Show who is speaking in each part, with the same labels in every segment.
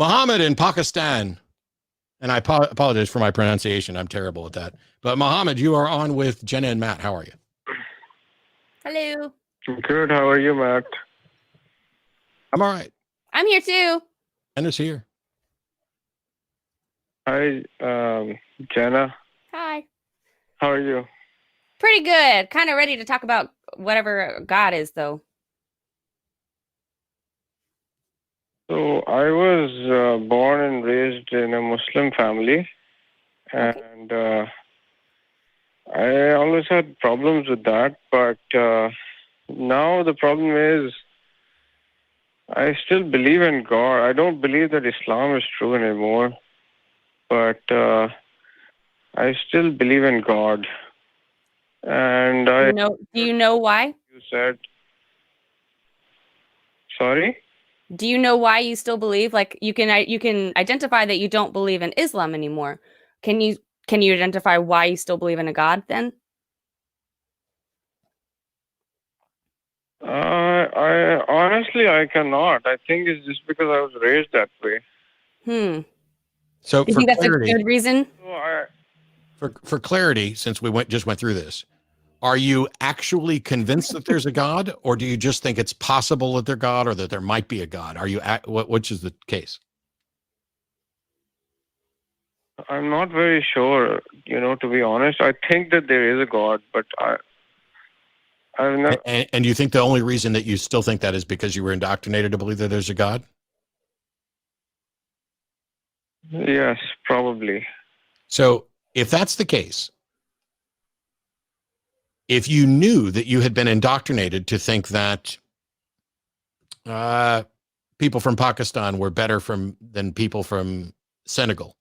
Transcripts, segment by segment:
Speaker 1: Mohammed in Pakistan. And I apologize for my pronunciation. I'm terrible at that. But Mohammed, you are on with Jenna and Matt. How are you?
Speaker 2: Hello.
Speaker 3: Good. How are you, Matt?
Speaker 1: I'm all right.
Speaker 2: I'm here too.
Speaker 1: Jenna's here.
Speaker 3: Hi, Jenna.
Speaker 2: Hi.
Speaker 3: How are you?
Speaker 2: Pretty good. Kind of ready to talk about whatever God is, though.
Speaker 3: So I was born and raised in a Muslim family, and I always had problems with that. But now the problem is I still believe in God. I don't believe that Islam is true anymore, but I still believe in God. And
Speaker 2: Do you know why?
Speaker 3: You said, sorry?
Speaker 2: Do you know why you still believe? Like you can identify that you don't believe in Islam anymore. Can you identify why you still believe in a God then?
Speaker 3: I honestly I cannot. I think it's just because I was raised that way.
Speaker 1: So
Speaker 2: you think that's a good reason?
Speaker 1: For clarity, since we just went through this, are you actually convinced that there's a God, or do you just think it's possible that there's God, or that there might be a God? Are you which is the case?
Speaker 3: I'm not very sure, to be honest. I think that there is a God, but I've never...
Speaker 1: And you think the only reason that you still think that is because you were indoctrinated to believe that there's a God?
Speaker 3: Yes, probably.
Speaker 1: So if that's the case, if you knew that you had been indoctrinated to think that people from Pakistan were better than people from Senegal,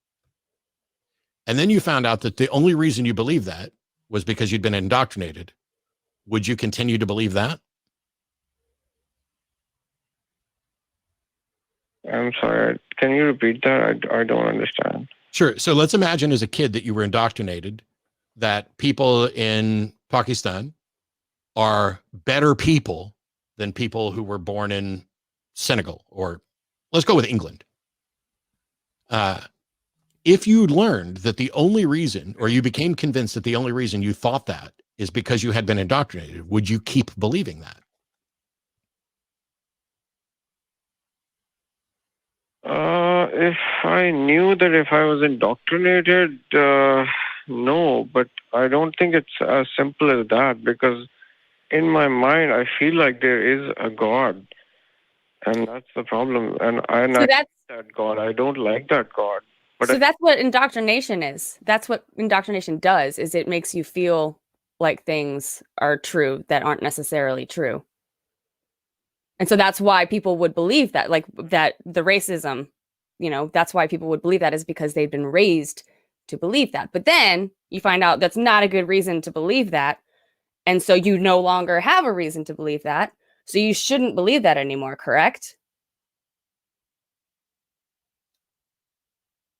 Speaker 1: and then you found out that the only reason you believed that was because you'd been indoctrinated, would you continue to believe that?
Speaker 3: I'm sorry. Can you repeat that? I don't understand.
Speaker 1: Sure. So let's imagine as a kid that you were indoctrinated that people in Pakistan are better people than people who were born in Senegal, or let's go with England. If you learned that the only reason, or you became convinced that the only reason you thought that is because you had been indoctrinated, would you keep believing that?
Speaker 3: If I knew that if I was indoctrinated, no, but I don't think it's as simple as that, because in my mind, I feel like there is a God, and that's the problem. And I like that God. I don't like that God.
Speaker 2: But that's what indoctrination is. That's what indoctrination does, is it makes you feel like things are true that aren't necessarily true. And so that's why people would believe that, like that the racism, that's why people would believe that, is because they've been raised to believe that. But then you find out that's not a good reason to believe that. And so you no longer have a reason to believe that. So you shouldn't believe that anymore, correct?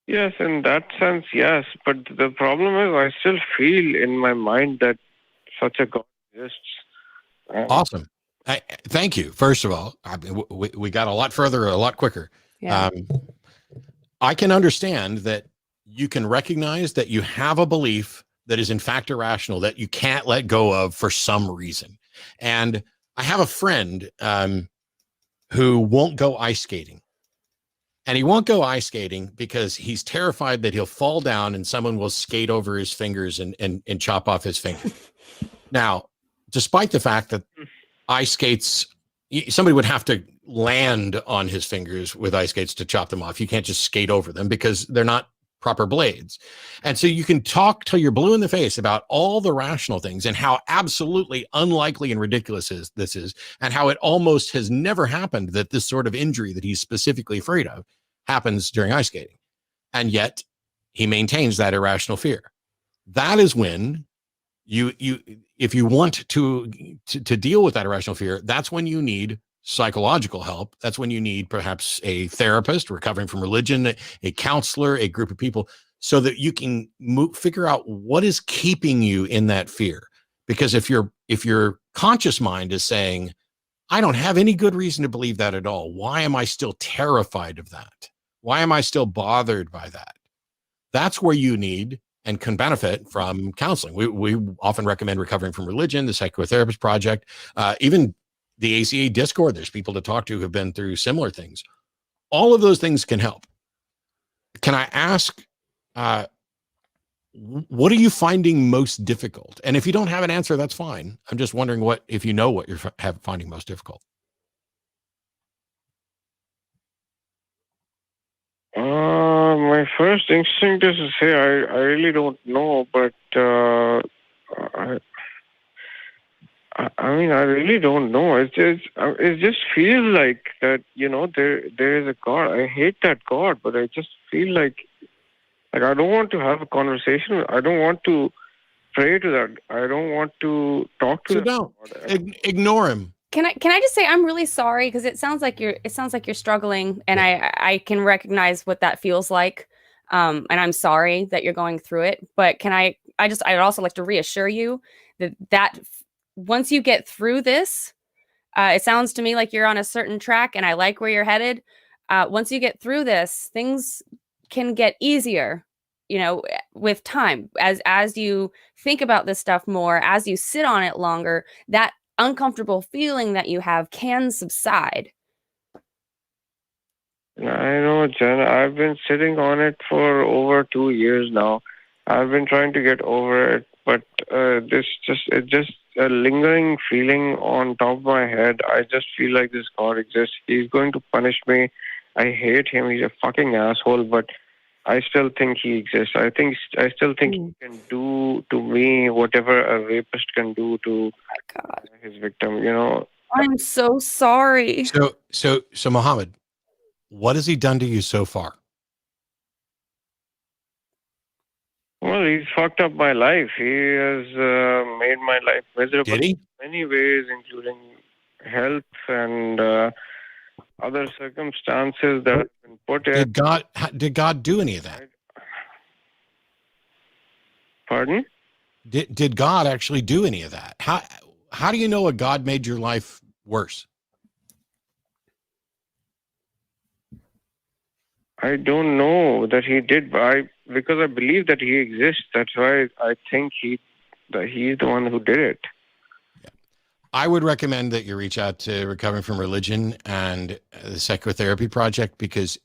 Speaker 3: Yes, in that sense, yes. But the problem is I still feel in my mind that such a God exists.
Speaker 1: Awesome. Thank you. First of all, we got a lot further, a lot quicker.
Speaker 2: Yeah.
Speaker 1: I can understand that you can recognize that you have a belief that is in fact irrational, that you can't let go of for some reason. And I have a friend who won't go ice skating. And he won't go ice skating because he's terrified that he'll fall down and someone will skate over his fingers and chop off his finger. Now, despite the fact that ice skates, somebody would have to land on his fingers with ice skates to chop them off. You can't just skate over them because they're not proper blades. And so you can talk till you're blue in the face about all the rational things and how absolutely unlikely and ridiculous this is, and how it almost has never happened that this sort of injury that he's specifically afraid of happens during ice skating. And yet he maintains that irrational fear. That is when if you want to deal with that irrational fear, that's when you need psychological help. That's when you need perhaps a therapist recovering from religion, a counselor, a group of people, so that you can figure out what is keeping you in that fear. Because if your conscious mind is saying, I don't have any good reason to believe that at all, why am I still terrified of that? Why am I still bothered by that? That's where you need and can benefit from counseling. We often recommend Recovering from Religion, the Psychotherapist Project, even the ACA Discord. There's people to talk to who have been through similar things. All of those things can help. Can I ask, what are you finding most difficult? And if you don't have an answer, that's fine. I'm just wondering if you know what you're finding most difficult.
Speaker 3: My first instinct is to say I really don't know, but I mean, I really don't know. It just feels like that, there is a God. I hate that God, but I just feel like I don't want to have a conversation. I don't want to pray to that. I don't want to talk to
Speaker 1: so
Speaker 3: that
Speaker 1: don't
Speaker 3: God.
Speaker 1: Ignore him.
Speaker 2: Can I just say I'm really sorry, because it sounds like you're struggling, and I can recognize what that feels like, and I'm sorry that you're going through it. But I'd also like to reassure you that once you get through this, it sounds to me like you're on a certain track, and I like where you're headed. Once you get through this, things can get easier, with time, as you think about this stuff more, as you sit on it longer, that uncomfortable feeling that you have can subside.
Speaker 3: I know, Jenna. I've been sitting on it for over 2 years now. I've been trying to get over it, but it's just a lingering feeling on top of my head. I just feel like this God exists. He's going to punish me. I hate him. He's a fucking asshole, but I still think he exists. I still think he can do to me whatever a rapist can do to his victim.
Speaker 2: I'm so sorry.
Speaker 1: So Mohammed, what has he done to you so far?
Speaker 3: Well, he's fucked up my life. He has made my life miserable.
Speaker 1: Did he?
Speaker 3: In many ways, including health and other circumstances that have been put in.
Speaker 1: Did God do any of that?
Speaker 3: Pardon?
Speaker 1: Did God actually do any of that? How do you know a God made your life worse?
Speaker 3: I don't know that he did, but because I believe that he exists. That's why I think he's the one who did it.
Speaker 1: I would recommend that you reach out to Recovering from Religion and the Psychotherapy Project, because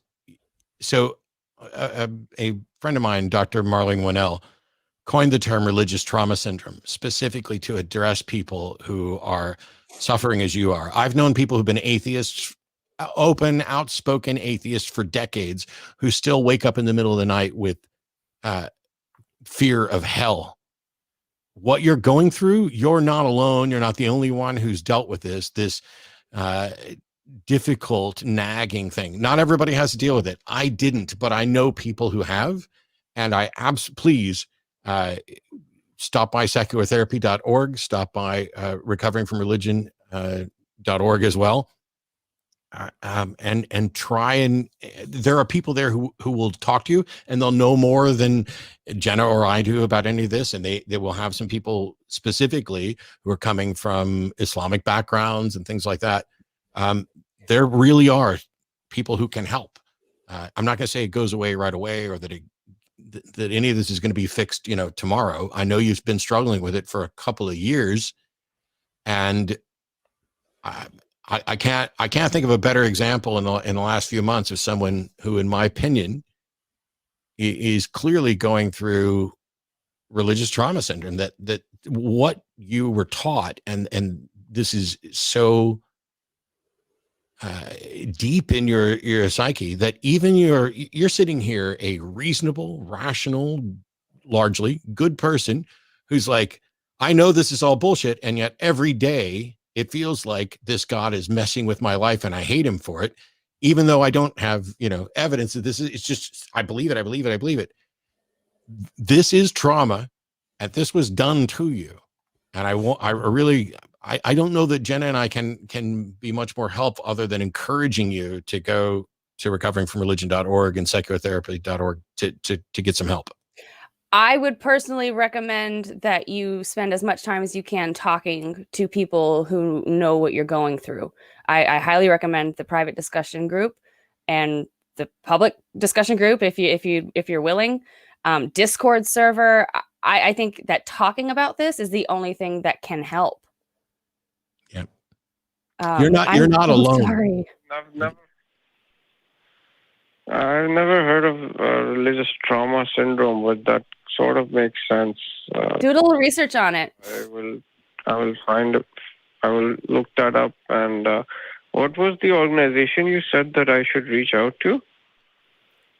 Speaker 1: a friend of mine, Dr. Marlene Winnell, coined the term religious trauma syndrome specifically to address people who are suffering as you are. I've known people who've been atheists, open, outspoken atheists for decades, who still wake up in the middle of the night with fear of hell. What you're going through, you're not alone. You're not the only one who's dealt with this difficult, nagging thing. Not everybody has to deal with it. I didn't, but I know people who have, and please stop by psychotherapy.org, stop by recoveringfromreligion.org as well. And try there are people there who will talk to you, and they'll know more than Jenna or I do about any of this. And they will have some people specifically who are coming from Islamic backgrounds and things like that. There really are people who can help. I'm not going to say it goes away right away, or that any of this is going to be fixed, tomorrow. I know you've been struggling with it for a couple of years, and I can't think of a better example in the last few months of someone who, in my opinion, is clearly going through religious trauma syndrome. That what you were taught, and this is so deep in your psyche, that even you're sitting here, a reasonable, rational, largely good person, who's like, I know this is all bullshit, and yet every day it feels like this God is messing with my life, and I hate him for it, even though I don't have, evidence that it's just, I believe it. This is trauma, and this was done to you. And I don't know that Jenna and I can be much more help other than encouraging you to go to recoveringfromreligion.org and psychotherapy.org to get some help.
Speaker 2: I would personally recommend that you spend as much time as you can talking to people who know what you're going through. I highly recommend the private discussion group, and the public discussion group if you're willing. Discord server. I think that talking about this is the only thing that can help.
Speaker 1: Yeah. You're not alone.
Speaker 2: Sorry.
Speaker 3: I've never heard of religious trauma syndrome, but that sort of makes sense.
Speaker 2: Do a little research on it.
Speaker 3: I will look that up. And what was the organization you said that I should reach out to?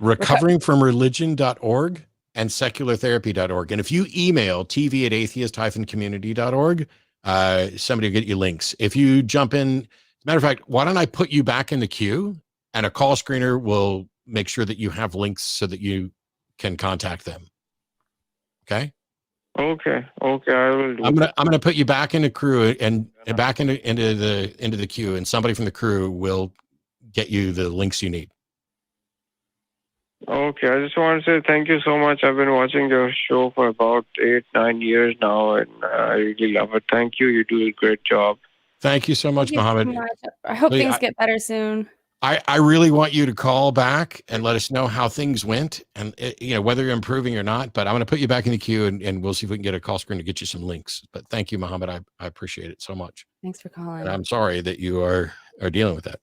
Speaker 1: Recoveringfromreligion.org and seculartherapy.org. And if you email tv@atheist-community.org, somebody will get you links. If you jump in, as a matter of fact, why don't I put you back in the queue and a call screener will make sure that you have links so that you can contact them. Okay.
Speaker 3: Okay. I will.
Speaker 1: I'm gonna put you back in the crew and back into the queue, and somebody from the crew will get you the links you need.
Speaker 3: Okay, I just want to say thank you so much. I've been watching your show for about 8-9 years now, and I really love it. Thank you. You do a great job.
Speaker 1: Thank you so much, Mohammed.
Speaker 2: I hope things get better soon.
Speaker 1: I really want you to call back and let us know how things went, and whether you're improving or not. But I'm going to put you back in the queue, and we'll see if we can get a call screen to get you some links. But thank you, Mohammed. I appreciate it so much.
Speaker 2: Thanks for calling.
Speaker 1: And I'm sorry that you are dealing with that.